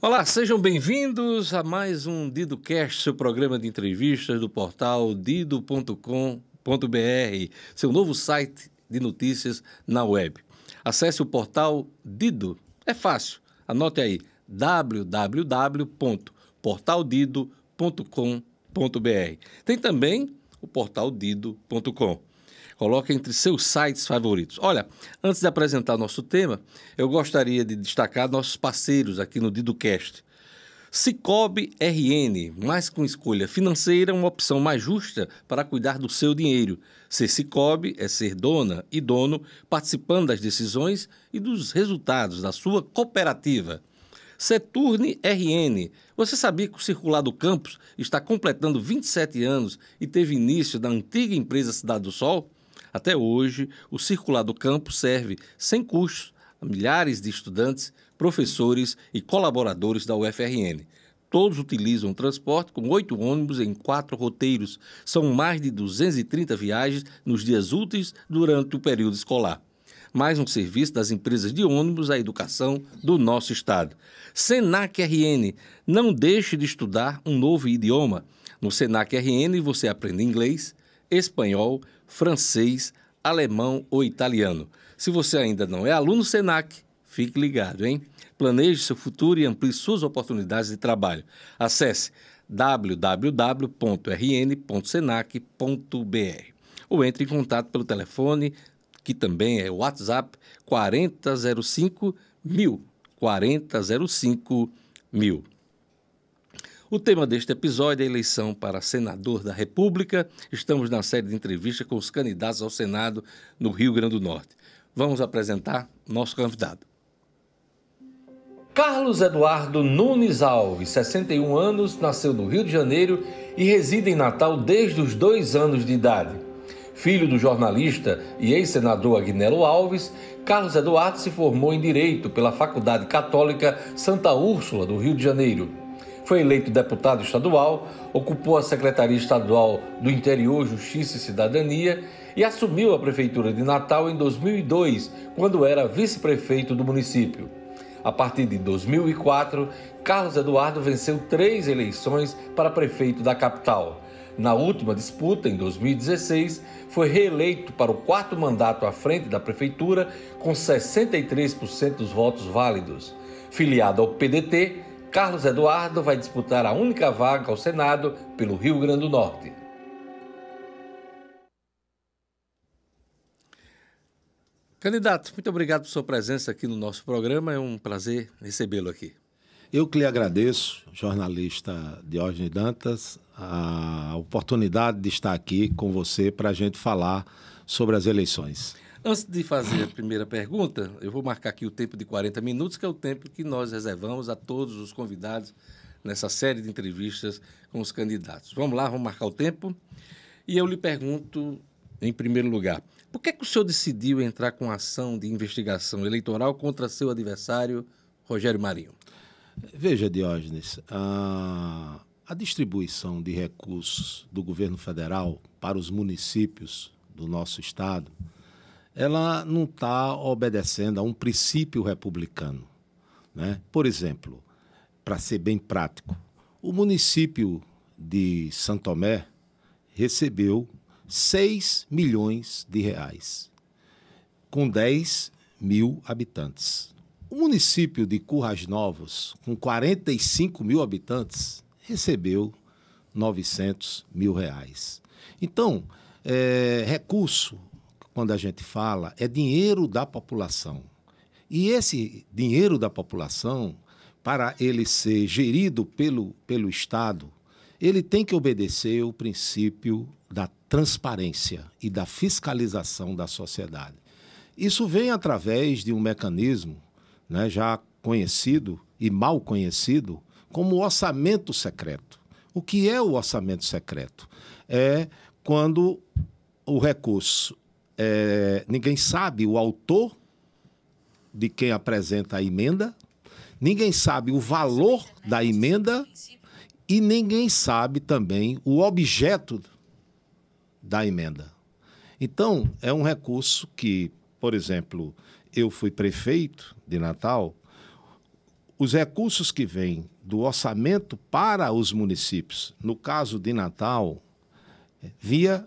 Olá, sejam bem-vindos a mais um DidoCast, seu programa de entrevistas do portal dido.com.br, seu novo site de notícias na web. Acesse o portal Dido, é fácil, anote aí, www.portaldido.com.br. Tem também o portal dido.com. Coloque entre seus sites favoritos. Olha, antes de apresentar nosso tema, eu gostaria de destacar nossos parceiros aqui no DidoCast. Sicoob RN, mais com escolha financeira, uma opção mais justa para cuidar do seu dinheiro. Ser Sicoob é ser dona e dono, participando das decisões e dos resultados da sua cooperativa. Seturne RN. Você sabia que o Circular do Campus está completando 27 anos e teve início da antiga empresa Cidade do Sol? Até hoje, o Circular do Campus serve sem custos a milhares de estudantes, professores e colaboradores da UFRN. Todos utilizam o transporte com 8 ônibus em 4 roteiros. São mais de 230 viagens nos dias úteis durante o período escolar. Mais um serviço das empresas de ônibus à educação do nosso estado. Senac RN. Não deixe de estudar um novo idioma. No Senac RN você aprende inglês, espanhol, francês, alemão ou italiano. Se você ainda não é aluno Senac, fique ligado, hein? Planeje seu futuro e amplie suas oportunidades de trabalho. Acesse www.rn.senac.br ou entre em contato pelo telefone, que também é o WhatsApp, 4005-1000. 4005-1000. O tema deste episódio é a eleição para senador da República. Estamos na série de entrevistas com os candidatos ao Senado no Rio Grande do Norte. Vamos apresentar nosso convidado. Carlos Eduardo Nunes Alves, 61 anos, nasceu no Rio de Janeiro e reside em Natal desde os 2 anos de idade. Filho do jornalista e ex-senador Agnello Alves, Carlos Eduardo se formou em Direito pela Faculdade Católica Santa Úrsula, do Rio de Janeiro. Foi eleito deputado estadual, ocupou a Secretaria Estadual do Interior, Justiça e Cidadania e assumiu a Prefeitura de Natal em 2002, quando era vice-prefeito do município. A partir de 2004, Carlos Eduardo venceu 3 eleições para prefeito da capital. Na última disputa, em 2016, foi reeleito para o 4º mandato à frente da prefeitura com 63% dos votos válidos. Filiado ao PDT, Carlos Eduardo vai disputar a única vaga ao Senado pelo Rio Grande do Norte. Candidato, muito obrigado por sua presença aqui no nosso programa. É um prazer recebê-lo aqui. Eu que lhe agradeço, jornalista Diógenes Dantas, a oportunidade de estar aqui com você para a gente falar sobre as eleições. Antes de fazer a primeira pergunta, eu vou marcar aqui o tempo de 40 minutos, que é o tempo que nós reservamos a todos os convidados nessa série de entrevistas com os candidatos. Vamos lá, vamos marcar o tempo. E eu lhe pergunto, em primeiro lugar, por que o senhor decidiu entrar com ação de investigação eleitoral contra seu adversário, Rogério Marinho? Veja, Diógenes, a distribuição de recursos do governo federal para os municípios do nosso estado, ela não está obedecendo a um princípio republicano, né? Por exemplo, para ser bem prático, o município de Santo Tomé recebeu 6 milhões de reais, com 10 mil habitantes. O município de Currais Novos, com 45 mil habitantes, recebeu 900 mil reais. Então, recurso, quando a gente fala, é dinheiro da população. E esse dinheiro da população, para ele ser gerido pelo Estado, ele tem que obedecer o princípio da transparência e da fiscalização da sociedade. Isso vem através de um mecanismo, né, já conhecido e mal conhecido como orçamento secreto. O que é o orçamento secreto? É quando o recurso, ninguém sabe o autor de quem apresenta a emenda, ninguém sabe o valor da emenda e ninguém sabe também o objeto da emenda. Então, é um recurso que, por exemplo, eu fui prefeito de Natal, os recursos que vêm do orçamento para os municípios, no caso de Natal, via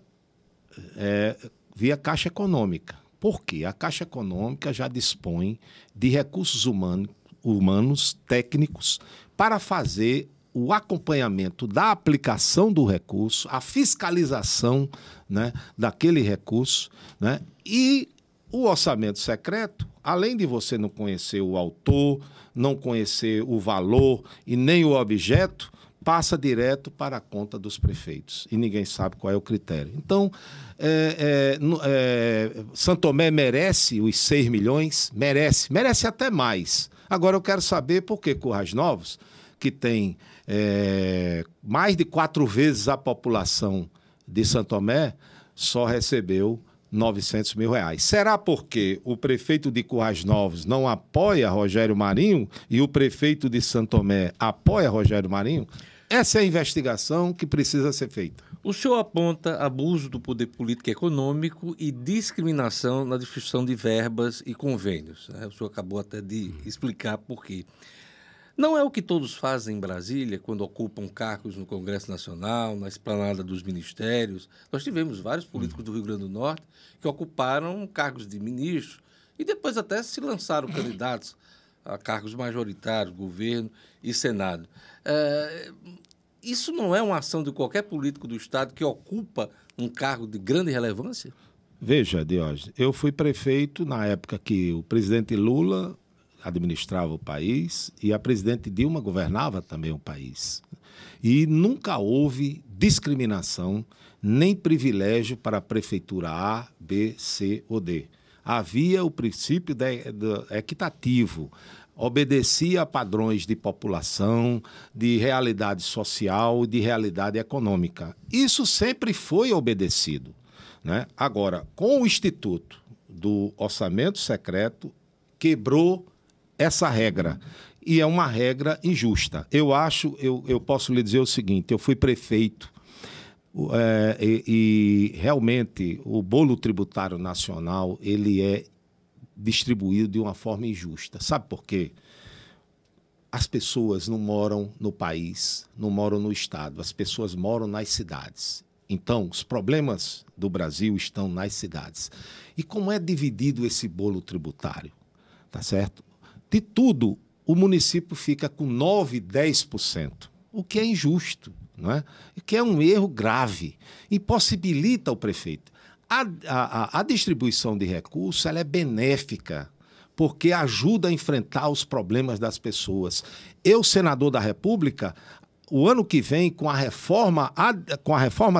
Caixa Econômica. Por quê? A Caixa Econômica já dispõe de recursos humanos técnicos para fazer o acompanhamento da aplicação do recurso, a fiscalização, né, daquele recurso, né, e o orçamento secreto, além de você não conhecer o autor, não conhecer o valor e nem o objeto, passa direto para a conta dos prefeitos. E ninguém sabe qual é o critério. Então, Santo Tomé merece os 6 milhões? Merece até mais. Agora, eu quero saber por que Currais Novos, que tem mais de 4 vezes a população de Santo Tomé, só recebeu 900 mil reais. Será porque o prefeito de Currais Novos não apoia Rogério Marinho e o prefeito de Santo Tomé apoia Rogério Marinho? Essa é a investigação que precisa ser feita. O senhor aponta abuso do poder político e econômico e discriminação na distribuição de verbas e convênios, né? O senhor acabou até de explicar por quê. Não é o que todos fazem em Brasília, quando ocupam cargos no Congresso Nacional, na esplanada dos ministérios. Nós tivemos vários políticos do Rio Grande do Norte que ocuparam cargos de ministro e depois até se lançaram candidatos a cargos majoritários, governo e Senado. Isso não é uma ação de qualquer político do Estado que ocupa um cargo de grande relevância? Veja, Diógenes, eu fui prefeito na época que o presidente Lula administrava o país e a presidente Dilma governava também o país. E nunca houve discriminação nem privilégio para a prefeitura A, B, C ou D. Havia o princípio equitativo, obedecia a padrões de população, de realidade social e de realidade econômica. Isso sempre foi obedecido, né? Agora, com o Instituto do Orçamento Secreto, quebrou essa regra. E é uma regra injusta. Eu posso lhe dizer o seguinte, eu fui prefeito e realmente o bolo tributário nacional, ele é distribuído de uma forma injusta. Sabe por quê? As pessoas não moram no país, não moram no estado, as pessoas moram nas cidades. Então, os problemas do Brasil estão nas cidades. E como é dividido esse bolo tributário? Tá certo? De tudo, o município fica com 9%, 10%, o que é injusto, não é? O que é um erro grave, impossibilita o prefeito. A distribuição de recursos ela é benéfica, porque ajuda a enfrentar os problemas das pessoas. Eu, senador da República, o ano que vem, com a reforma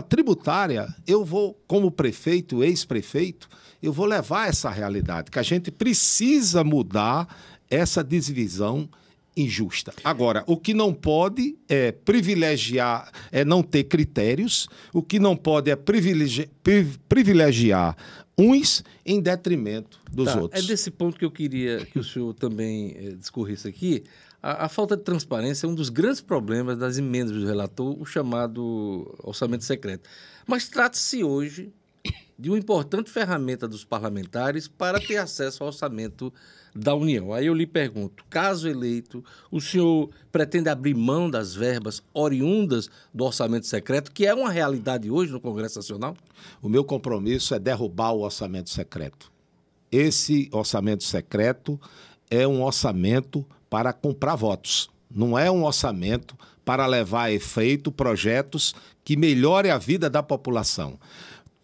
tributária, eu vou, como prefeito, ex-prefeito, eu vou levar essa realidade, que a gente precisa mudar essa divisão injusta. Agora, o que não pode é privilegiar, é não ter critérios, o que não pode é privilegiar uns em detrimento dos outros. É desse ponto que eu queria que o senhor também discorresse aqui. A falta de transparência é um dos grandes problemas das emendas do relator, o chamado orçamento secreto. Mas trata-se hoje de uma importante ferramenta dos parlamentares para ter acesso ao orçamento da União. Aí eu lhe pergunto, caso eleito, o senhor pretende abrir mão das verbas oriundas do orçamento secreto, que é uma realidade hoje no Congresso Nacional? O meu compromisso é derrubar o orçamento secreto. Esse orçamento secreto é um orçamento para comprar votos. Não é um orçamento para levar a efeito projetos que melhorem a vida da população.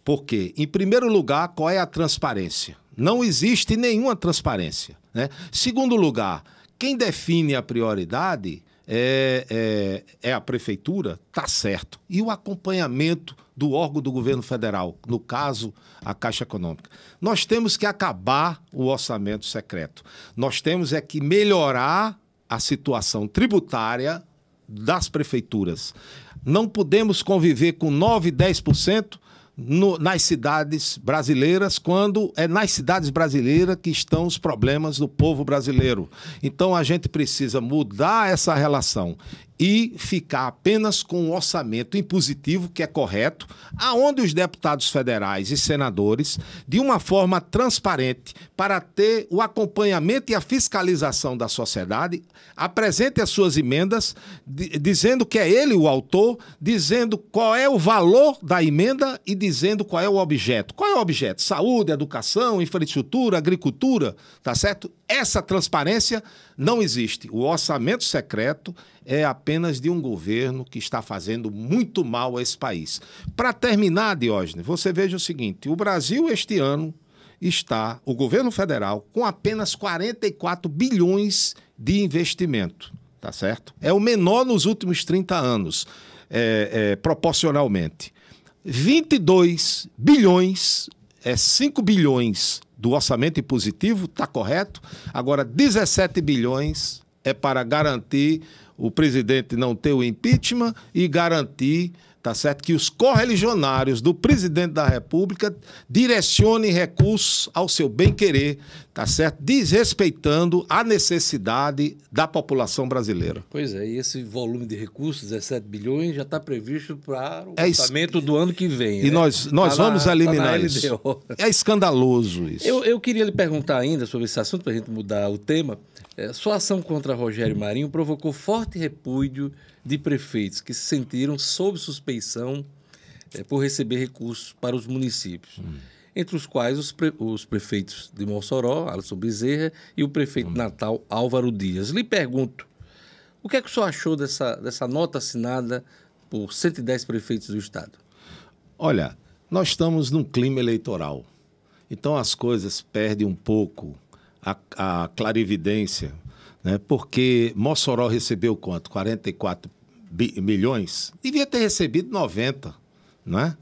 Por quê? Em primeiro lugar, qual é a transparência? Não existe nenhuma transparência, né? Segundo lugar, quem define a prioridade é a prefeitura, tá certo. E o acompanhamento do órgão do governo federal, no caso, a Caixa Econômica. Nós temos que acabar o orçamento secreto. Nós temos que melhorar a situação tributária das prefeituras. Não podemos conviver com 9%, 10% nas cidades brasileiras, quando é nas cidades brasileiras que estão os problemas do povo brasileiro. Então, a gente precisa mudar essa relação. e ficar apenas com o orçamento impositivo, que é correto, aonde os deputados federais e senadores, de uma forma transparente, para ter o acompanhamento e a fiscalização da sociedade, apresente as suas emendas, dizendo que é ele o autor, dizendo qual é o valor da emenda e dizendo qual é o objeto. Qual é o objeto? Saúde, educação, infraestrutura, agricultura, tá certo? Essa transparência não existe. O orçamento secreto é apenas de um governo que está fazendo muito mal a esse país. Para terminar, Diógenes, você veja o seguinte, o Brasil este ano está, o governo federal, com apenas 44 bilhões de investimento, tá certo? É o menor nos últimos 30 anos, proporcionalmente. 22 bilhões, 5 bilhões do orçamento impositivo, está correto. Agora, 17 bilhões é para garantir o presidente não ter o impeachment e garantir, tá certo, que os correligionários do presidente da República direcionem recursos ao seu bem-querer, tá certo, desrespeitando a necessidade da população brasileira. Pois é, e esse volume de recursos, 17 bilhões, já está previsto para o orçamento do ano que vem. E né? nós vamos eliminar isso. É escandaloso isso. Eu queria lhe perguntar ainda sobre esse assunto, para a gente mudar o tema. Sua ação contra Rogério Marinho provocou forte repúdio de prefeitos que se sentiram sob suspeição por receber recursos para os municípios, entre os quais os prefeitos de Mossoró, Alisson Bezerra, e o prefeito de Natal, Álvaro Dias. Lhe pergunto, o que é que o senhor achou dessa nota assinada por 110 prefeitos do estado? Olha, nós estamos num clima eleitoral, então as coisas perdem um pouco a clarividência, né? Porque Mossoró recebeu quanto? 44 milhões? Devia ter recebido 90, né?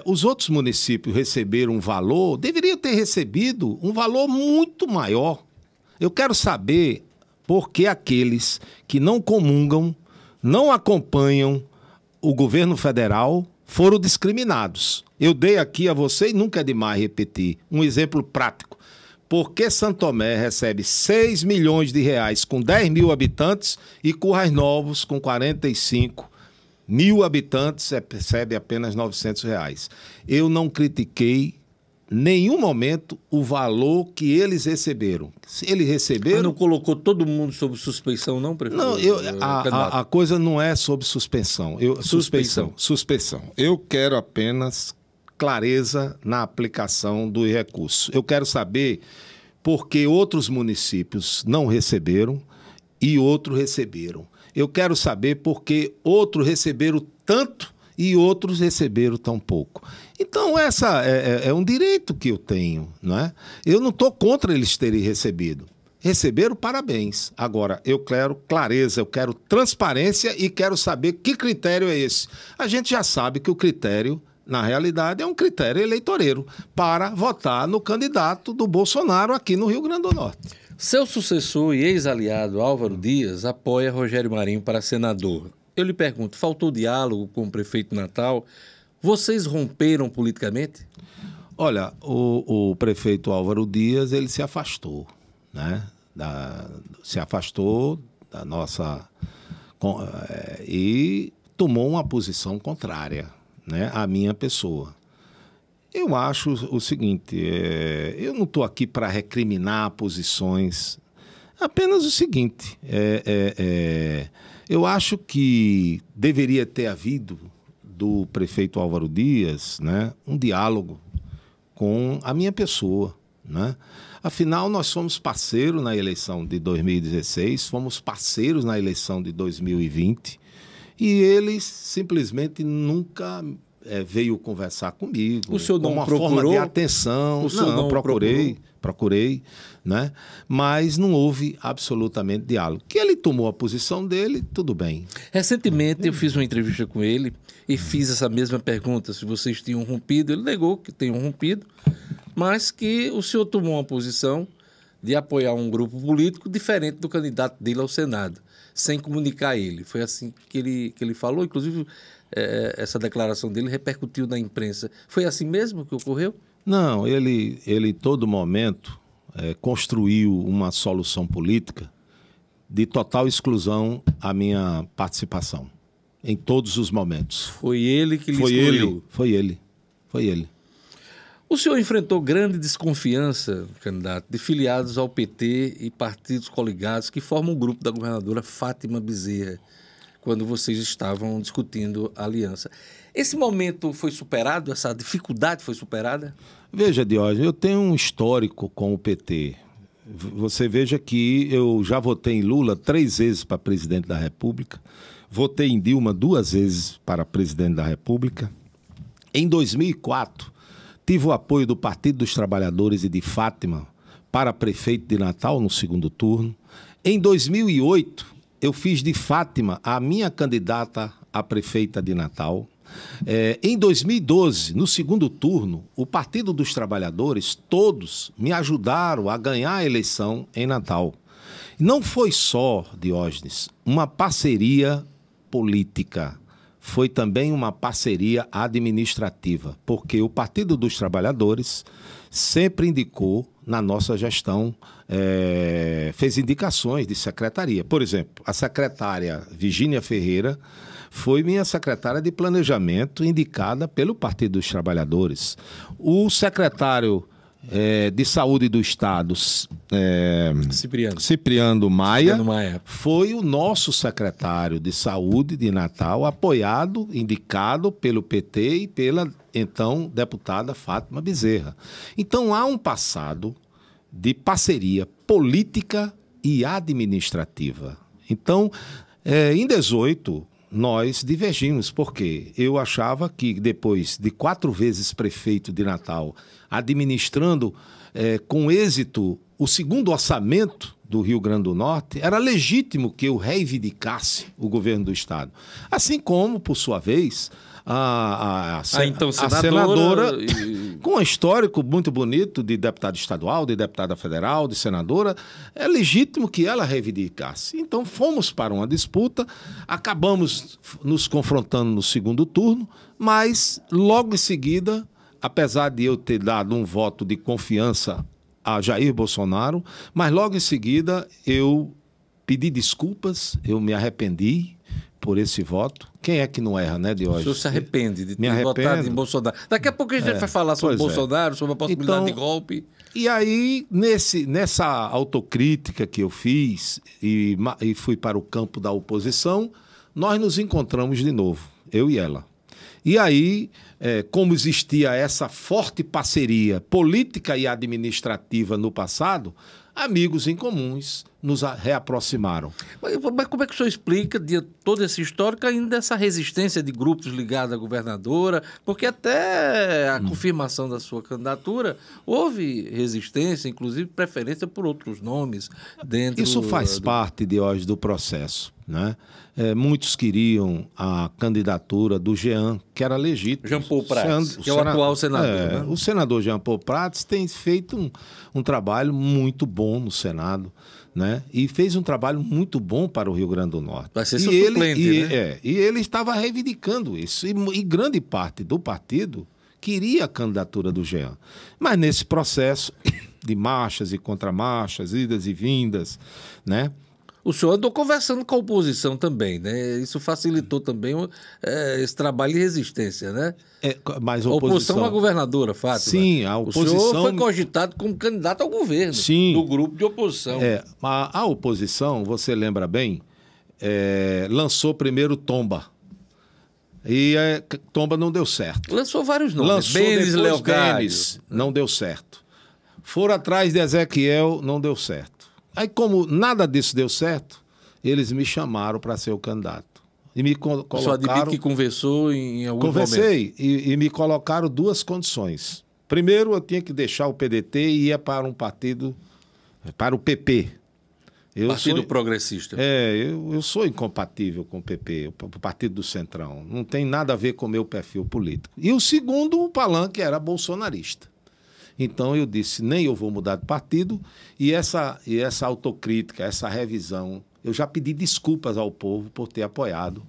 Os outros municípios receberam um valor, deveriam ter recebido um valor muito maior. Eu quero saber por que aqueles que não comungam, não acompanham o governo federal foram discriminados. Eu dei aqui a você, e nunca é demais repetir, um exemplo prático. Por que Santo Tomé recebe 6 milhões de reais com 10 mil habitantes e Currais Novos, com 45 mil habitantes, recebe apenas 900 reais? Eu não critiquei em nenhum momento o valor que eles receberam. Se eles receberam... Mas não colocou todo mundo sob suspeição, não, prefeito? Não, a coisa não é sob suspensão. Suspeição. Eu quero apenas clareza na aplicação do recurso. Eu quero saber por que outros municípios não receberam e outros receberam. Eu quero saber por que outros receberam tanto e outros receberam tão pouco. Então, essa é um direito que eu tenho, não é? Eu não estou contra eles terem recebido. Receberam, parabéns. Agora, eu quero clareza, eu quero transparência e quero saber que critério é esse. A gente já sabe que o critério, na realidade, é um critério eleitoreiro para votar no candidato do Bolsonaro aqui no Rio Grande do Norte. Seu sucessor e ex-aliado Álvaro Dias apoia Rogério Marinho para senador. Eu lhe pergunto, faltou diálogo com o prefeito Natal? Vocês romperam politicamente? Olha, o prefeito Álvaro Dias, ele se afastou, né? Se afastou da nossa... e tomou uma posição contrária, né, à minha pessoa. Eu acho o seguinte, eu não estou aqui para recriminar posições, apenas o seguinte, eu acho que deveria ter havido do prefeito Álvaro Dias, né, um diálogo com a minha pessoa, né? Afinal, nós somos parceiros na eleição de 2016, fomos parceiros na eleição de 2020 e ele simplesmente nunca veio conversar comigo. O senhor não com uma procurou? Forma de atenção. O senhor não procurei, né? Mas não houve absolutamente diálogo. Que ele tomou a posição dele, tudo bem. Recentemente eu fiz uma entrevista com ele e fiz essa mesma pergunta, se vocês tinham rompido. Ele negou que tenham rompido, mas que o senhor tomou uma posição de apoiar um grupo político diferente do candidato dele ao Senado, sem comunicar ele. Foi assim que ele falou, inclusive essa declaração dele repercutiu na imprensa. Foi assim mesmo que ocorreu? Não, ele todo momento construiu uma solução política de total exclusão a minha participação, em todos os momentos. Foi ele que lhe excluiu? Foi ele. O senhor enfrentou grande desconfiança, candidato, de filiados ao PT e partidos coligados que formam o grupo da governadora Fátima Bezerra, quando vocês estavam discutindo a aliança. Esse momento foi superado? Essa dificuldade foi superada? Veja, Diógenes, eu tenho um histórico com o PT. Você veja que eu já votei em Lula 3 vezes para presidente da República, votei em Dilma 2 vezes para presidente da República. Em 2004, tive o apoio do Partido dos Trabalhadores e de Fátima para prefeito de Natal no segundo turno. Em 2008, eu fiz de Fátima a minha candidata a prefeita de Natal. Em 2012, no segundo turno, o Partido dos Trabalhadores, todos me ajudaram a ganhar a eleição em Natal. Não foi só, Diógenes, uma parceria política, foi também uma parceria administrativa, porque o Partido dos Trabalhadores sempre indicou na nossa gestão, fez indicações de secretaria. Por exemplo, a secretária Virgínia Ferreira foi minha secretária de planejamento indicada pelo Partido dos Trabalhadores. O secretário de Saúde do Estado, Cipriano Maia, foi o nosso secretário de Saúde de Natal, apoiado, indicado pelo PT e pela então deputada Fátima Bezerra. Então há um passado de parceria política e administrativa. Então, em 2018, nós divergimos, porque eu achava que depois de 4 vezes prefeito de Natal, administrando com êxito o segundo orçamento do Rio Grande do Norte, era legítimo que eu reivindicasse o governo do Estado. Assim como, por sua vez, a senadora com um histórico muito bonito de deputada estadual, de deputada federal, de senadora, é legítimo que ela reivindicasse. Então fomos para uma disputa, acabamos nos confrontando no segundo turno, mas logo em seguida, apesar de eu ter dado um voto de confiança a Jair Bolsonaro, mas logo em seguida eu pedi desculpas, eu me arrependi por esse voto. Quem é que não erra, né, Diógenes? O senhor se arrepende de ter votado em Bolsonaro. Daqui a pouco a gente vai falar sobre Bolsonaro, sobre a possibilidade de golpe. E aí, nessa autocrítica que eu fiz e fui para o campo da oposição, nós nos encontramos de novo, eu e ela. E aí, como existia essa forte parceria política e administrativa no passado, amigos em comuns nos reaproximaram. Mas como é que o senhor explica, de todo esse histórico, ainda essa resistência de grupos ligados à governadora? Porque até a confirmação da sua candidatura, houve resistência, inclusive preferência por outros nomes dentro... Isso faz parte, Diógenes, do processo, né? Muitos queriam a candidatura do Jean, que era legítimo. Jean Paul Prats, que é o atual senador. Né? O senador Jean Paul Prats tem feito um trabalho muito bom no Senado, né? E fez um trabalho muito bom para o Rio Grande do Norte. Vai ser seu suplente, né? E ele estava reivindicando isso. E grande parte do partido queria a candidatura do Jean. Mas nesse processo de marchas e contramarchas, idas e vindas, né? O senhor andou conversando com a oposição também, né? Isso facilitou também esse trabalho de resistência, né? Mas a oposição à governadora, Fátima. Sim, a oposição... O senhor foi cogitado como candidato ao governo, sim, do grupo de oposição. A oposição, você lembra bem, lançou primeiro Tomba. E Tomba não deu certo. Lançou vários nomes. Lançou Benes, Leocádio. Não deu certo. Foram atrás de Ezequiel, não deu certo. Aí, como nada disso deu certo, eles me chamaram para ser o candidato. E me colocaram... Só admite que conversou em algum momento. Conversei e me colocaram 2 condições. Primeiro, eu tinha que deixar o PDT e ia para um partido, para o PP. Partido Progressista. Eu sou incompatível com o PP, o Partido do Centrão. Não tem nada a ver com o meu perfil político. E o segundo, o palanque era bolsonarista. Então eu disse, nem eu vou mudar de partido, e essa autocrítica, essa revisão, eu já pedi desculpas ao povo por ter apoiado.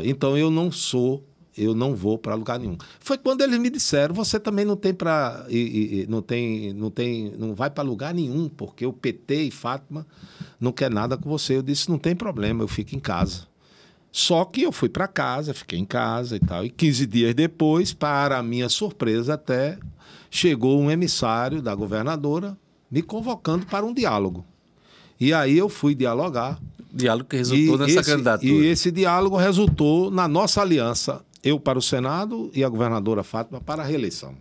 Então eu não sou eu não vou para lugar nenhum. Foi quando eles me disseram, você também não tem para não vai para lugar nenhum, porque o PT e Fátima não quer nada com você. Eu disse, não tem problema, eu fico em casa. Só que eu fui para casa, fiquei em casa e tal. E 15 dias depois, para minha surpresa até, chegou um emissário da governadora me convocando para um diálogo. E aí eu fui dialogar. Diálogo que resultou nessa candidatura. E esse diálogo resultou na nossa aliança, eu para o Senado e a governadora Fátima para a reeleição.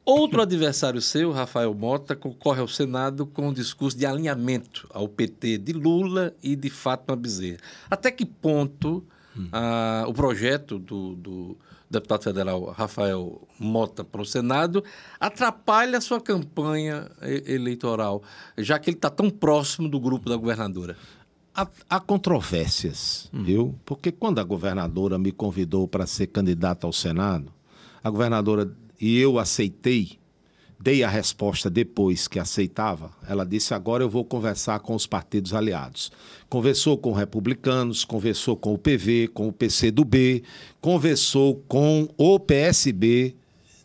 Outro adversário seu, Rafael Mota, concorre ao Senado com um discurso de alinhamento ao PT de Lula e de Fátima Bezerra. Até que ponto o projeto do deputado federal Rafael Mota para o Senado atrapalha a sua campanha eleitoral, já que ele está tão próximo do grupo da governadora? Há controvérsias, viu? Porque quando a governadora me convidou para ser candidata ao Senado, a governadora, e eu aceitei, dei a resposta depois que aceitava, ela disse, agora eu vou conversar com os partidos aliados. Conversou com republicanos, conversou com o PV, com o PCdoB, conversou com o PSB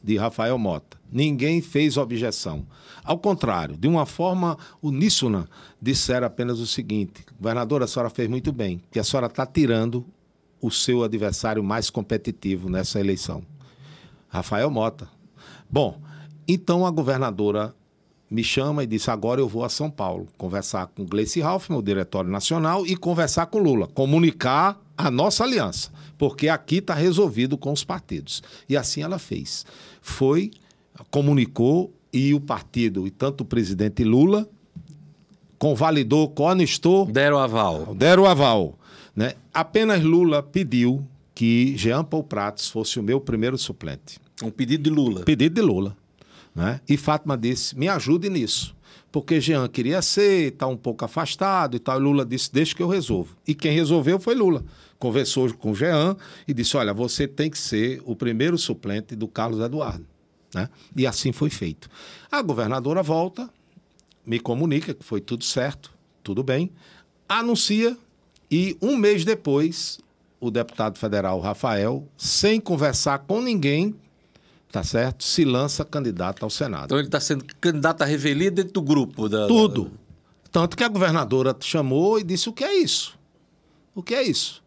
de Rafael Mota. Ninguém fez objeção. Ao contrário, de uma forma uníssona, disseram apenas o seguinte, governadora, a senhora fez muito bem, que a senhora está tirando o seu adversário mais competitivo nessa eleição, Rafael Mota. Bom, então a governadora me chama e disse, agora eu vou a São Paulo, conversar com Gleice Halffmann, o diretório nacional, e conversar com Lula, comunicar a nossa aliança, porque aqui está resolvido com os partidos. E assim ela fez. Foi, comunicou, e o partido, e tanto o presidente Lula, convalidou, coanistou... Deram aval. Deram aval. Né? Apenas Lula pediu que Jean Paul Prats fosse o meu primeiro suplente. Um pedido de Lula. Pedido de Lula. Né? E Fátima disse, me ajude nisso. Porque Jean queria ser, está um pouco afastado e tal. E Lula disse, deixa que eu resolvo. E quem resolveu foi Lula. Conversou com Jean e disse, olha, você tem que ser o primeiro suplente do Carlos Eduardo. Né? E assim foi feito. A governadora volta, me comunica que foi tudo certo, tudo bem, anuncia e um mês depois o deputado federal Rafael, sem conversar com ninguém, tá certo, se lança candidato ao Senado. Então ele está sendo candidato à revelia dentro do grupo? Tudo. Tanto que a governadora chamou e disse, o que é isso? O que é isso?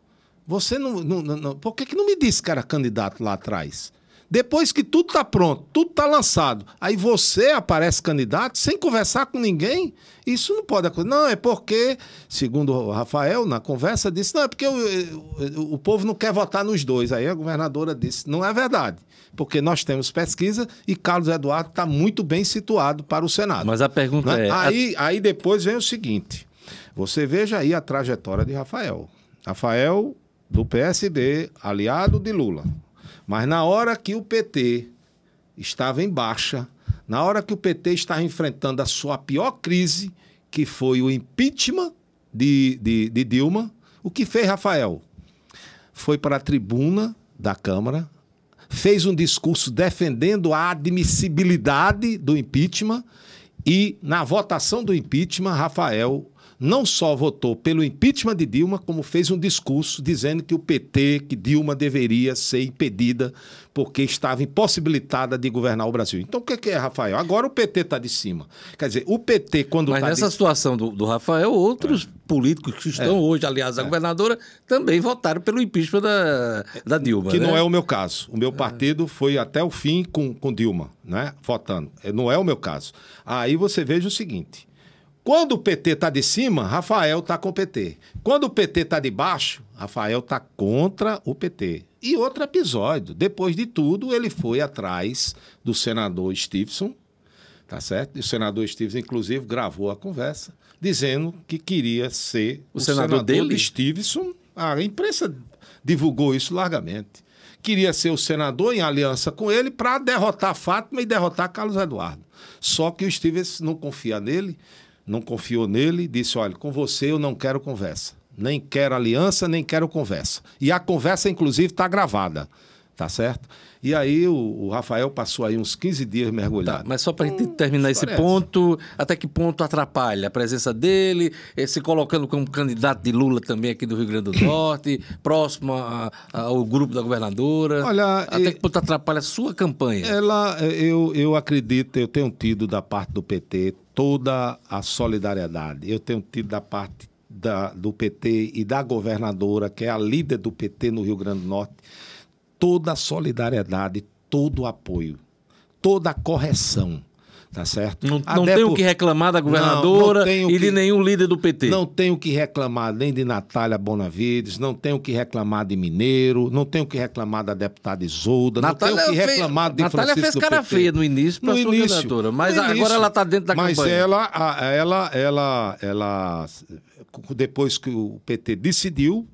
Você não por que não me disse que era candidato lá atrás? Depois que tudo está pronto, tudo está lançado, aí você aparece candidato sem conversar com ninguém? Isso não pode acontecer. Não, é porque, segundo o Rafael, na conversa, disse, não, é porque o povo não quer votar nos dois. Aí a governadora disse, não é verdade, porque nós temos pesquisa e Carlos Eduardo está muito bem situado para o Senado. Mas a pergunta né? é... Aí depois vem o seguinte, você veja aí a trajetória de Rafael. Rafael, do PSB, aliado de Lula. Mas na hora que o PT estava em baixa, na hora que o PT estava enfrentando a sua pior crise, que foi o impeachment de Dilma, o que fez Rafael? Foi para a tribuna da Câmara, fez um discurso defendendo a admissibilidade do impeachment e, na votação do impeachment, Rafael não só votou pelo impeachment de Dilma, como fez um discurso dizendo que o PT, que Dilma deveria ser impedida porque estava impossibilitada de governar o Brasil. Então o que é, Rafael? Agora o PT está de cima. Quer dizer, o PT quando Mas nessa situação do Rafael, outros políticos que estão hoje, aliás, a governadora, também votaram pelo impeachment da Dilma. Que né? não é o meu caso. O meu partido foi até o fim com Dilma, né? Votando. Não é o meu caso. Aí você veja o seguinte... Quando o PT está de cima, Rafael está com o PT. Quando o PT está de baixo, Rafael está contra o PT. E outro episódio, depois de tudo, ele foi atrás do senador Stevenson, tá certo? E o senador Stevenson, inclusive, gravou a conversa, dizendo que queria ser o senador dele? Stevenson. A imprensa divulgou isso largamente. Queria ser o senador em aliança com ele para derrotar Fátima e derrotar Carlos Eduardo. Só que o Stevenson não confia nele, não confiou nele, disse, olha, com você eu não quero conversa. Nem quero aliança, nem quero conversa. E a conversa, inclusive, está gravada. tá certo? E aí o Rafael passou aí uns 15 dias mergulhado. Tá, mas só para a gente terminar esse ponto, até que ponto atrapalha a presença dele, se colocando como candidato de Lula também aqui do Rio Grande do Norte, próximo ao grupo da governadora? Olha, até que ponto atrapalha a sua campanha? Eu acredito, eu tenho tido da parte do PT toda a solidariedade. Eu tenho tido da parte do PT e da governadora, que é a líder do PT no Rio Grande do Norte, toda a solidariedade, todo o apoio, toda a correção, tá certo? Não tenho o que reclamar da governadora e de nenhum líder do PT. Não tenho o que reclamar nem de Natália Bonavides, não tenho o que reclamar de Mineiro, não tenho o que reclamar da deputada Isolda, não tenho o que reclamar de Natália Francisco fez cara feia no início para sua candidatura, mas agora ela está dentro da campanha. Mas ela, depois que o PT decidiu,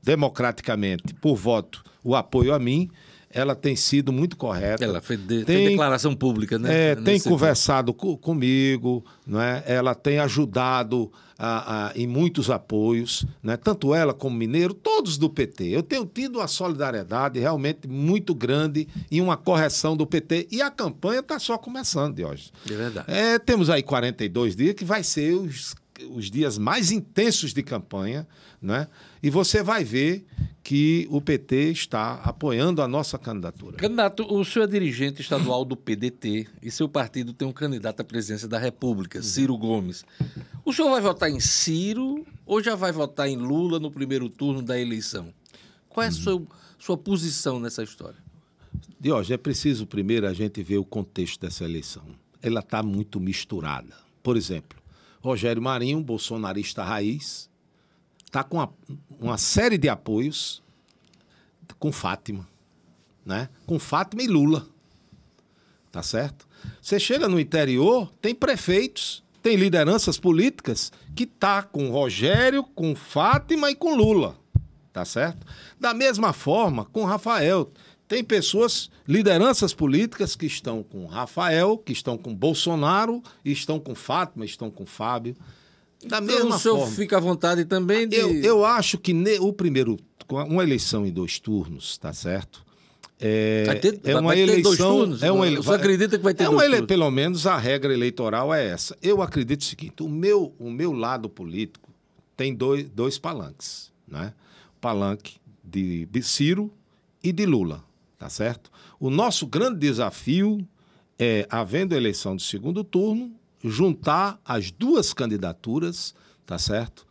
democraticamente, por voto, o apoio a mim, ela tem sido muito correta. Ela fez declaração pública, né? Tem conversado comigo, né? Ela tem ajudado em muitos apoios, né? Tanto ela como Mineiro, todos do PT. Eu tenho tido uma solidariedade realmente muito grande e uma correção do PT. E a campanha está só começando, Diógenes. É verdade. Temos aí 42 dias, que vai ser os dias mais intensos de campanha, né? E você vai ver que o PT está apoiando a nossa candidatura. Candidato, o senhor é dirigente estadual do PDT e seu partido tem um candidato à presidência da República, Ciro Gomes. O senhor vai votar em Ciro ou já vai votar em Lula no primeiro turno da eleição? Qual é a sua posição nessa história? Diógenes, é preciso primeiro a gente ver o contexto dessa eleição. Ela está muito misturada. Por exemplo, Rogério Marinho, bolsonarista raiz, está com uma série de apoios com Fátima, né? Com Fátima e Lula, tá certo? Você chega no interior, tem prefeitos, tem lideranças políticas que tá com Rogério, com Fátima e com Lula, tá certo? Da mesma forma, com Rafael, tem pessoas, lideranças políticas que estão com Rafael, que estão com Bolsonaro, estão com Fátima, estão com Fábio. Da mesma o senhor forma, fica à vontade também de... Eu acho que o primeiro, uma eleição em 2 turnos, tá certo? Vai ter 2 turnos? Você acredita que vai ter 2 turnos? Pelo menos a regra eleitoral é essa. Eu acredito o seguinte, o meu lado político tem dois palanques, né? O palanque de Ciro e de Lula, tá certo? O nosso grande desafio é, havendo eleição de segundo turno, juntar as 2 candidaturas, tá certo?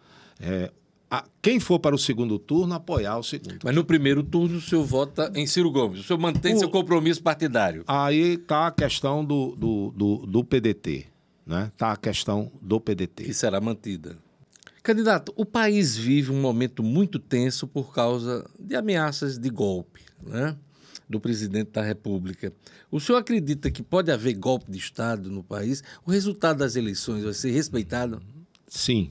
Quem for para o segundo turno, apoiar o segundo. Mas no primeiro turno o senhor vota em Ciro Gomes. O senhor mantém seu compromisso partidário. Aí está a questão do PDT, né? Está a questão do PDT. Que será mantida. Candidato, o país vive um momento muito tenso por causa de ameaças de golpe, né? Do presidente da República. O senhor acredita que pode haver golpe de Estado no país? O resultado das eleições vai ser respeitado? Sim.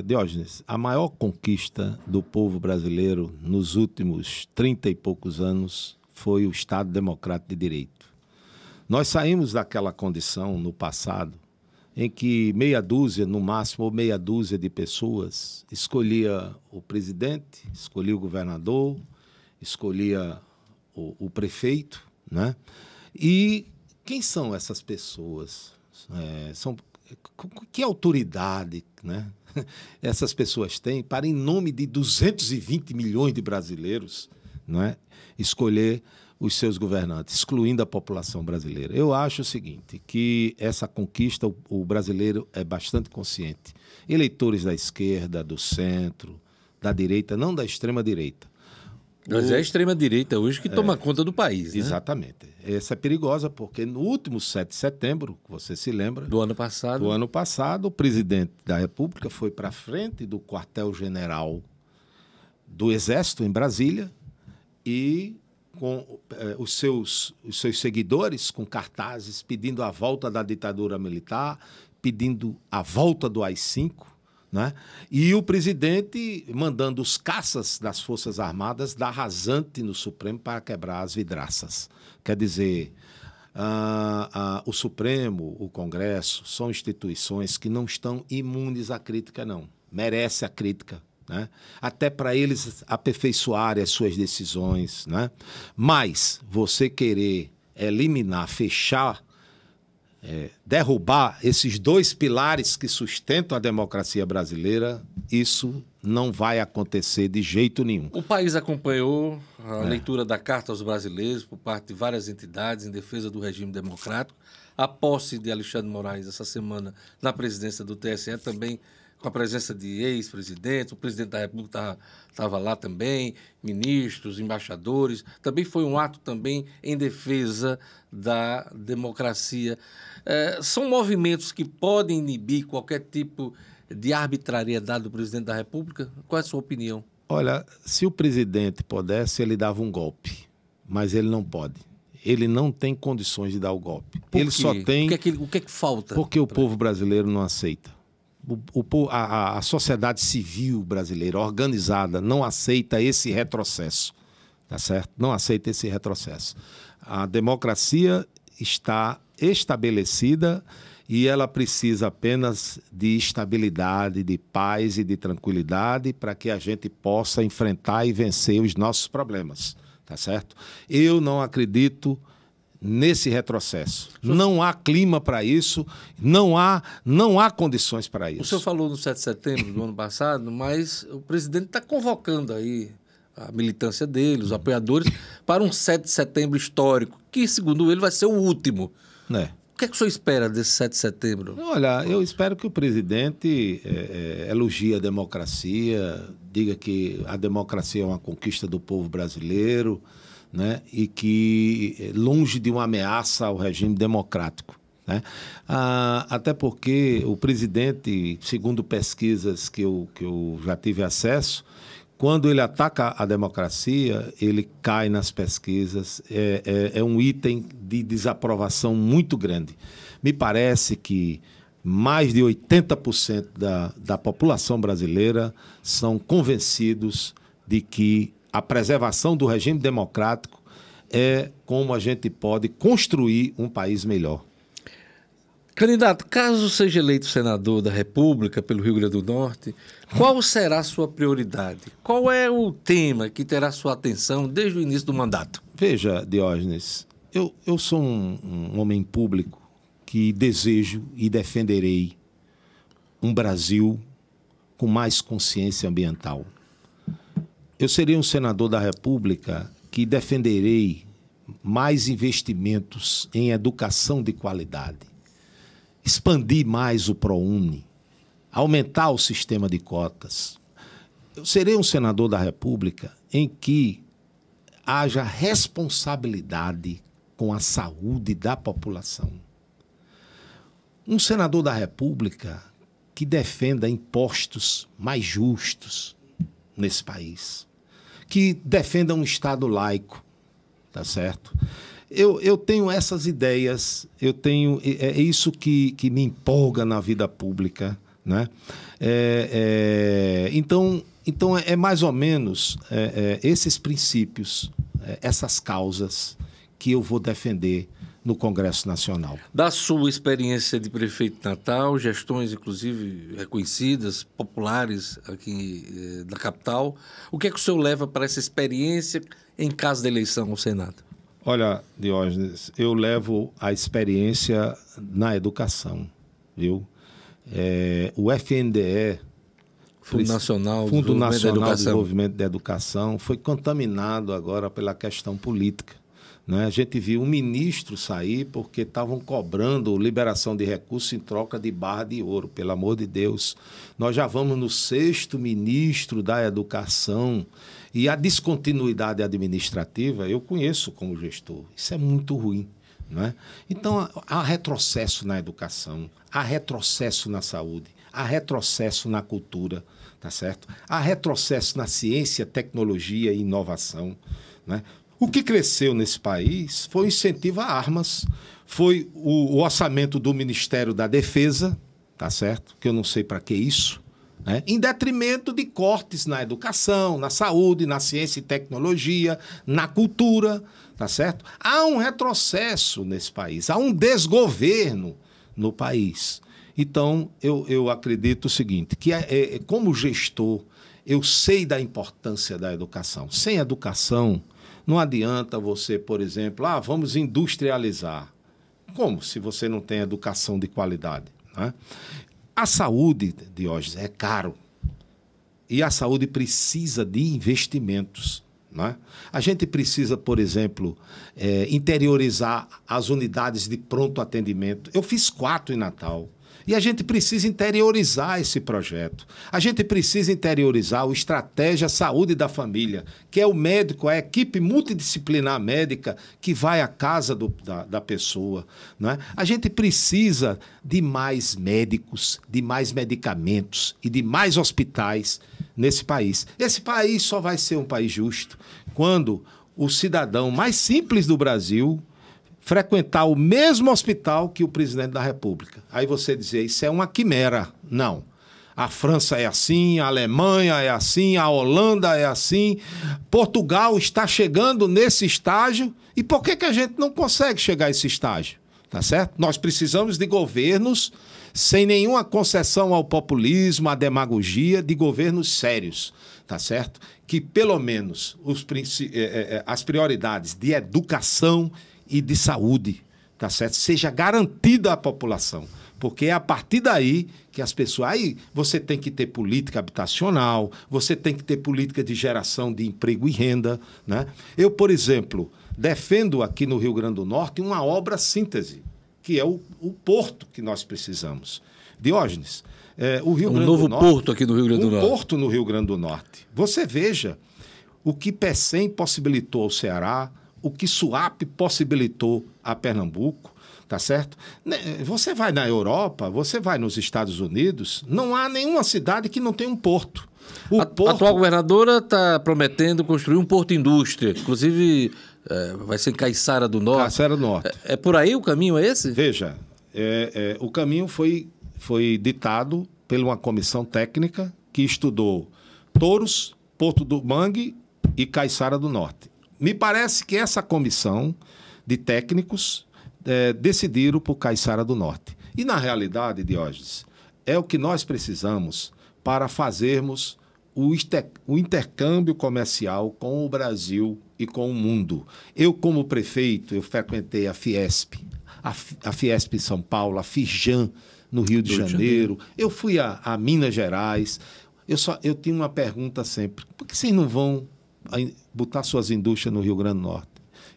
Diógenes, a maior conquista do povo brasileiro nos últimos 30 e poucos anos foi o Estado Democrático de Direito. Nós saímos daquela condição no passado em que meia dúzia, no máximo, ou meia dúzia de pessoas escolhia o presidente, escolhia o governador, escolhia o prefeito, né? E quem são essas pessoas? Que autoridade, né? Essas pessoas têm para, em nome de 220 milhões de brasileiros, né, escolher os seus governantes, excluindo a população brasileira? Eu acho o seguinte, que essa conquista, o brasileiro é bastante consciente. Eleitores da esquerda, do centro, da direita, não da extrema-direita. Mas é a extrema-direita hoje que toma conta do país, né? Exatamente. Essa é perigosa porque no último 7 de setembro, você se lembra... Do ano passado, o presidente da República foi para frente do quartel-general do Exército, em Brasília, e com os seus seguidores, com cartazes, pedindo a volta da ditadura militar, pedindo a volta do AI-5, né? E o presidente mandando os caças das Forças Armadas dar rasante no Supremo para quebrar as vidraças. Quer dizer, o Supremo, o Congresso, são instituições que não estão imunes à crítica, não. Merece a crítica, né? Até para eles aperfeiçoarem as suas decisões, né? Mas você querer eliminar, fechar, derrubar esses dois pilares que sustentam a democracia brasileira, isso não vai acontecer de jeito nenhum. O país acompanhou a leitura da Carta aos Brasileiros por parte de várias entidades em defesa do regime democrático. A posse de Alexandre de Moraes essa semana na presidência do TSE também, com a presença de ex-presidentes, o presidente da República estava lá também, ministros, embaixadores. Também foi um ato também em defesa da democracia. São movimentos que podem inibir qualquer tipo de arbitrariedade do presidente da República? Qual é a sua opinião? Olha, se o presidente pudesse, ele dava um golpe, mas ele não pode. Ele não tem condições de dar o golpe. Ele só tem... O que é que falta? Porque o povo brasileiro não aceita. A sociedade civil brasileira organizada não aceita esse retrocesso, tá certo? Não aceita esse retrocesso. A democracia está estabelecida e ela precisa apenas de estabilidade, de paz e de tranquilidade para que a gente possa enfrentar e vencer os nossos problemas, tá certo? Eu não acredito nesse retrocesso. Não há clima para isso, não há condições para isso. O senhor falou no 7 de setembro do ano passado, mas o presidente está convocando aí a militância dele, os apoiadores, para um 7 de setembro histórico, que, segundo ele, vai ser o último. O que é que o senhor espera desse 7 de setembro? Olha, eu espero que o presidente elogie a democracia, diga que a democracia é uma conquista do povo brasileiro, né? E que longe de uma ameaça ao regime democrático, né? Até porque o presidente, segundo pesquisas que eu já tive acesso, quando ele ataca a democracia, ele cai nas pesquisas, é um item de desaprovação muito grande. Me parece que mais de 80% da população brasileira são convencidos de que a preservação do regime democrático é como a gente pode construir um país melhor. Candidato, caso seja eleito senador da República pelo Rio Grande do Norte, qual será a sua prioridade? Qual é o tema que terá sua atenção desde o início do mandato? Veja, Diógenes, eu sou um homem público que desejo e defenderei um Brasil com mais consciência ambiental. Eu serei um senador da República que defenderei mais investimentos em educação de qualidade, expandir mais o ProUni, aumentar o sistema de cotas. Eu serei um senador da República em que haja responsabilidade com a saúde da população. Um senador da República que defenda impostos mais justos nesse país, que defenda um Estado laico, tá certo? Eu tenho essas ideias, é isso que me empolga na vida pública, né? Então é mais ou menos esses princípios, essas causas que eu vou defender no Congresso Nacional. Da sua experiência de prefeito de Natal, gestões inclusive reconhecidas, populares aqui da capital, o que é que o senhor leva para essa experiência em caso de eleição ao Senado? Olha, Diógenes, eu levo a experiência na educação, viu? O FNDE, Fundo Nacional de Desenvolvimento da Educação, foi contaminado agora pela questão política, né? A gente viu um ministro sair porque estavam cobrando liberação de recursos em troca de barra de ouro, pelo amor de Deus. Nós já vamos no 6º ministro da Educação e a descontinuidade administrativa eu conheço como gestor. Isso é muito ruim, né? Então, há retrocesso na educação, há retrocesso na saúde, há retrocesso na cultura, tá certo? Há retrocesso na ciência, tecnologia e inovação, né? O que cresceu nesse país foi o incentivo a armas, foi o orçamento do Ministério da Defesa, tá certo? Que eu não sei para que isso, né? Em detrimento de cortes na educação, na saúde, na ciência e tecnologia, na cultura, tá certo? Há um retrocesso nesse país, há um desgoverno no país. Então, eu acredito o seguinte, que como gestor, eu sei da importância da educação. Sem educação, não adianta você, por exemplo, vamos industrializar. Como se você não tem educação de qualidade? Né? A saúde, Diógenes, é caro. E a saúde precisa de investimentos. Né? A gente precisa, por exemplo, interiorizar as unidades de pronto atendimento. Eu fiz 4 em Natal. E a gente precisa interiorizar esse projeto. A gente precisa interiorizar o Estratégia Saúde da Família, que é o médico, a equipe multidisciplinar médica que vai à casa da pessoa. Né? A gente precisa de mais médicos, de mais medicamentos e de mais hospitais nesse país. Esse país só vai ser um país justo quando o cidadão mais simples do Brasil frequentar o mesmo hospital que o presidente da República. Aí você dizer, isso é uma quimera. Não. A França é assim, a Alemanha é assim, a Holanda é assim. Portugal está chegando nesse estágio. E por que a gente não consegue chegar a esse estágio? Tá certo? Nós precisamos de governos sem nenhuma concessão ao populismo, à demagogia, de governos sérios. Tá certo? Que pelo menos as prioridades de educação e de saúde, tá certo? Seja garantida à população, porque é a partir daí que as pessoas... Aí você tem que ter política habitacional, você tem que ter política de geração de emprego e renda, né? Eu, por exemplo, defendo aqui no Rio Grande do Norte uma obra síntese, que é o porto que nós precisamos. Diógenes, o Rio Grande do Norte... Um novo porto aqui no Rio Grande do Norte. Um porto no Rio Grande do Norte. Você veja o que Pecém possibilitou ao Ceará, o que Suape possibilitou a Pernambuco, tá certo? Você vai na Europa, você vai nos Estados Unidos, não há nenhuma cidade que não tenha um porto. A atual governadora está prometendo construir um porto-indústria, inclusive vai ser em Caiçara do Norte. Caiçara do Norte. É por aí o caminho é esse? Veja, o caminho foi ditado por uma comissão técnica que estudou Touros, Porto do Mangue e Caiçara do Norte. Me parece que essa comissão de técnicos decidiram por Caiçara do Norte. E, na realidade, Diógenes, é o que nós precisamos para fazermos o intercâmbio comercial com o Brasil e com o mundo. Eu, como prefeito, eu frequentei a Fiesp, a Fiesp em São Paulo, a Fijan no Rio de Janeiro. Eu fui a Minas Gerais. Eu tinha uma pergunta sempre: por que vocês não vão botar suas indústrias no Rio Grande do Norte?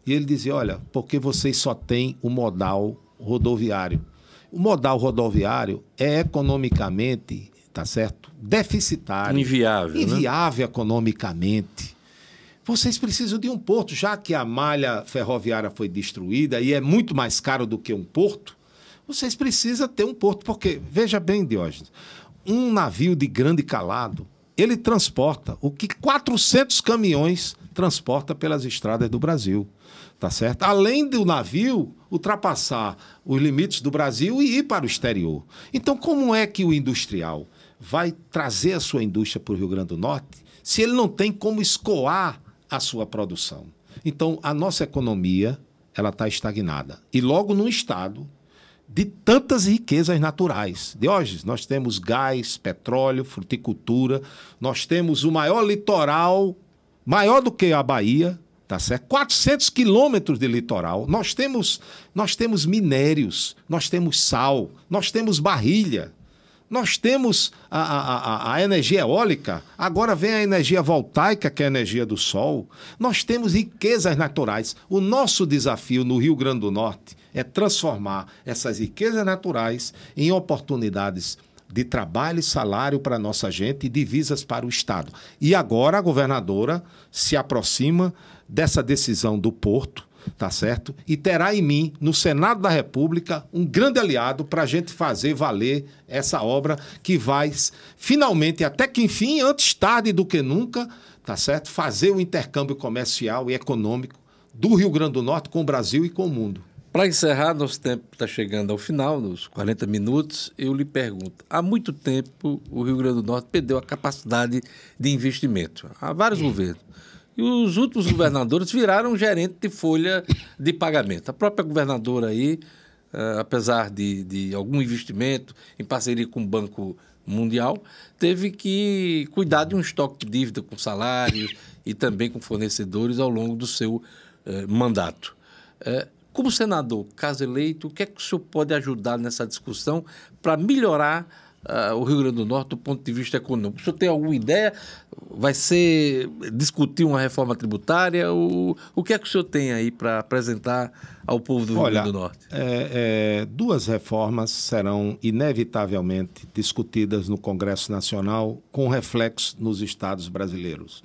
E ele dizia, olha, porque vocês só têm o modal rodoviário. O modal rodoviário é economicamente, tá certo, deficitário. Inviável economicamente. Vocês precisam de um porto, já que a malha ferroviária foi destruída e é muito mais caro do que um porto, vocês precisam ter um porto, porque, veja bem, Diógenes, um navio de grande calado, ele transporta o que 400 caminhões transporta pelas estradas do Brasil, tá certo? Além do navio ultrapassar os limites do Brasil e ir para o exterior. Então, como é que o industrial vai trazer a sua indústria para o Rio Grande do Norte se ele não tem como escoar a sua produção? Então, a nossa economia ela está estagnada. E logo num estado de tantas riquezas naturais. Diógenes, nós temos gás, petróleo, fruticultura, nós temos o maior litoral, maior do que a Bahia, tá certo? 400 quilômetros de litoral. Nós temos minérios, nós temos sal, nós temos barrilha, nós temos a energia eólica, agora vem a energia voltaica, que é a energia do sol. Nós temos riquezas naturais. O nosso desafio no Rio Grande do Norte é transformar essas riquezas naturais em oportunidades de trabalho e salário para a nossa gente e divisas para o Estado. E agora a governadora se aproxima dessa decisão do Porto, tá certo? E terá em mim, no Senado da República, um grande aliado para a gente fazer valer essa obra que vai, finalmente, até que enfim, antes tarde do que nunca, tá certo? Fazer o intercâmbio comercial e econômico do Rio Grande do Norte com o Brasil e com o mundo. Para encerrar, nosso tempo está chegando ao final, nos 40 minutos, eu lhe pergunto, há muito tempo o Rio Grande do Norte perdeu a capacidade de investimento. Há vários governos. E os últimos governadores viraram gerente de folha de pagamento. A própria governadora aí, apesar de algum investimento em parceria com o Banco mundial, teve que cuidar de um estoque de dívida com salários e também com fornecedores ao longo do seu mandato. Como senador, caso eleito, o que é que o senhor pode ajudar nessa discussão para melhorar o Rio Grande do Norte do ponto de vista econômico? O senhor tem alguma ideia? Vai ser discutir uma reforma tributária? O que é que o senhor tem aí para apresentar ao povo do Rio Grande do Norte? Duas reformas serão inevitavelmente discutidas no Congresso Nacional com reflexo nos estados brasileiros.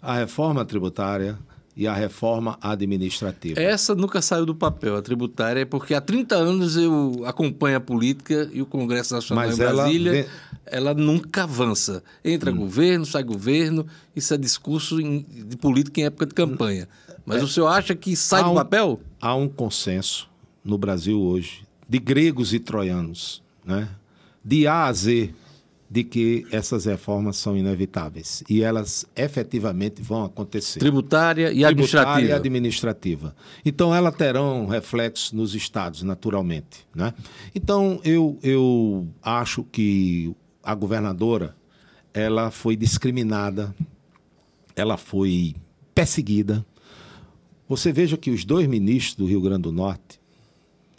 A reforma tributária e a reforma administrativa. Essa nunca saiu do papel, a tributária, porque há 30 anos eu acompanho a política e o Congresso Nacional em Brasília, ela nunca avança. Entra governo, sai governo, isso é discurso de política em época de campanha. Mas o senhor acha que sai do papel? Há um consenso no Brasil hoje, de gregos e troianos, né? De A a Z, de que essas reformas são inevitáveis e elas efetivamente vão acontecer. Tributária e administrativa. Tributária e administrativa. Então, elas terão reflexos nos estados, naturalmente, né? Então, eu acho que a governadora, ela foi discriminada, ela foi perseguida. Você veja que os 2 ministros do Rio Grande do Norte,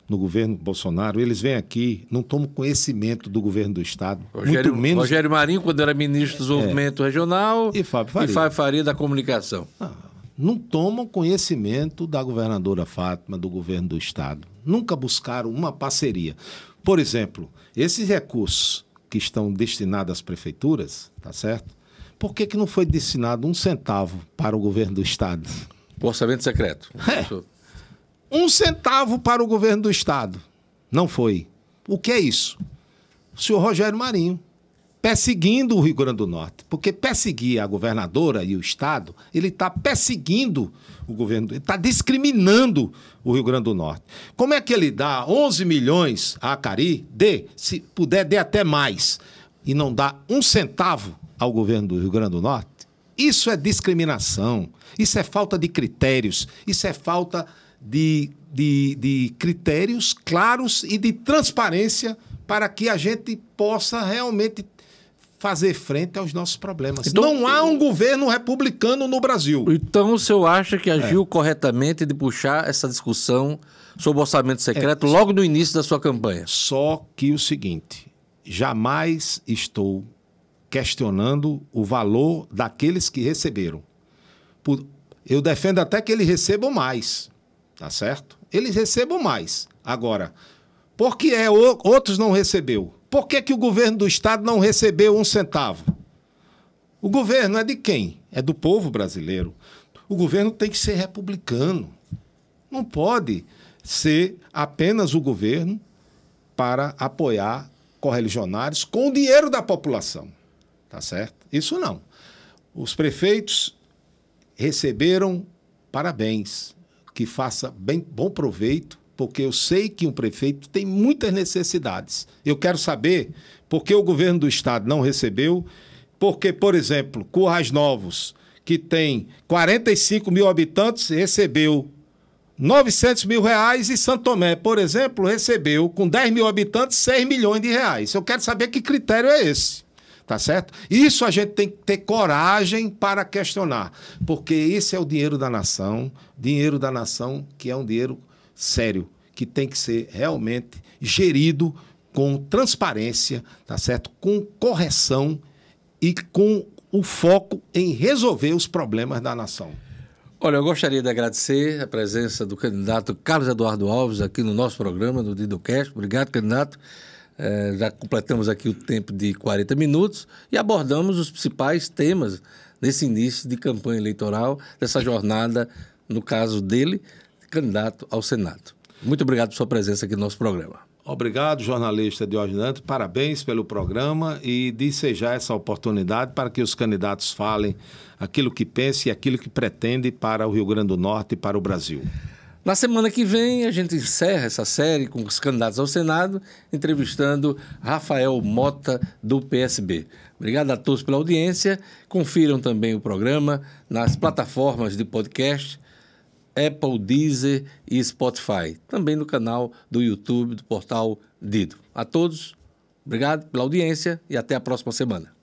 no governo Bolsonaro, eles vêm aqui, não tomam conhecimento do governo do Estado. Muito menos... Rogério Marinho, quando era ministro do Desenvolvimento Regional, e Fábio Faria da Comunicação. Não tomam conhecimento da governadora Fátima, do governo do Estado. Nunca buscaram uma parceria. Por exemplo, esses recursos que estão destinados às prefeituras, tá certo? Por que não foi destinado 1 centavo para o governo do Estado? O orçamento secreto. 1 centavo para o governo do Estado. Não foi. O que é isso? O senhor Rogério Marinho perseguindo o Rio Grande do Norte. Porque perseguir a governadora e o Estado, ele está perseguindo o governo, ele está discriminando o Rio Grande do Norte. Como é que ele dá 11 milhões a Acari? Se puder, dê até mais. E não dá 1 centavo ao governo do Rio Grande do Norte? Isso é discriminação. Isso é falta de critérios. Isso é falta de critérios claros e de transparência para que a gente possa realmente fazer frente aos nossos problemas. Então, não há um governo republicano no Brasil. Então o senhor acha que agiu corretamente de puxar essa discussão sobre o orçamento secreto logo no início da sua campanha? Só que o seguinte, jamais estou questionando o valor daqueles que receberam. Eu defendo até que eles recebam mais. Tá certo? Eles recebam mais. Agora, por que outros não recebeu? Por que o governo do Estado não recebeu 1 centavo? O governo é de quem? É do povo brasileiro. O governo tem que ser republicano. Não pode ser apenas o governo para apoiar correligionários com o dinheiro da população. Tá certo? Isso não. Os prefeitos receberam parabéns. Que faça bom proveito, porque eu sei que um prefeito tem muitas necessidades. Eu quero saber por que o governo do Estado não recebeu, porque, por exemplo, Currais Novos, que tem 45 mil habitantes, recebeu 900 mil reais e Santo Tomé, por exemplo, recebeu, com 10 mil habitantes, 6 milhões de reais. Eu quero saber que critério é esse. Tá certo? Isso a gente tem que ter coragem para questionar, porque esse é o dinheiro da nação que é um dinheiro sério, que tem que ser realmente gerido com transparência, tá certo? Com correção e com o foco em resolver os problemas da nação. Olha, eu gostaria de agradecer a presença do candidato Carlos Eduardo Alves aqui no nosso programa, no DidoCast. Obrigado, candidato. Já completamos aqui o tempo de 40 minutos e abordamos os principais temas desse início de campanha eleitoral, dessa jornada, no caso dele, candidato ao Senado. Muito obrigado por sua presença aqui no nosso programa. Obrigado, jornalista Diógenes Dantas. Parabéns pelo programa e desejar essa oportunidade para que os candidatos falem aquilo que pensam e aquilo que pretendem para o Rio Grande do Norte e para o Brasil. Na semana que vem, a gente encerra essa série com os candidatos ao Senado, entrevistando Rafael Mota, do PSB. Obrigado a todos pela audiência. Confiram também o programa nas plataformas de podcast, Apple, Deezer e Spotify. Também no canal do YouTube do portal Dido. A todos, Obrigado pela audiência e até a próxima semana.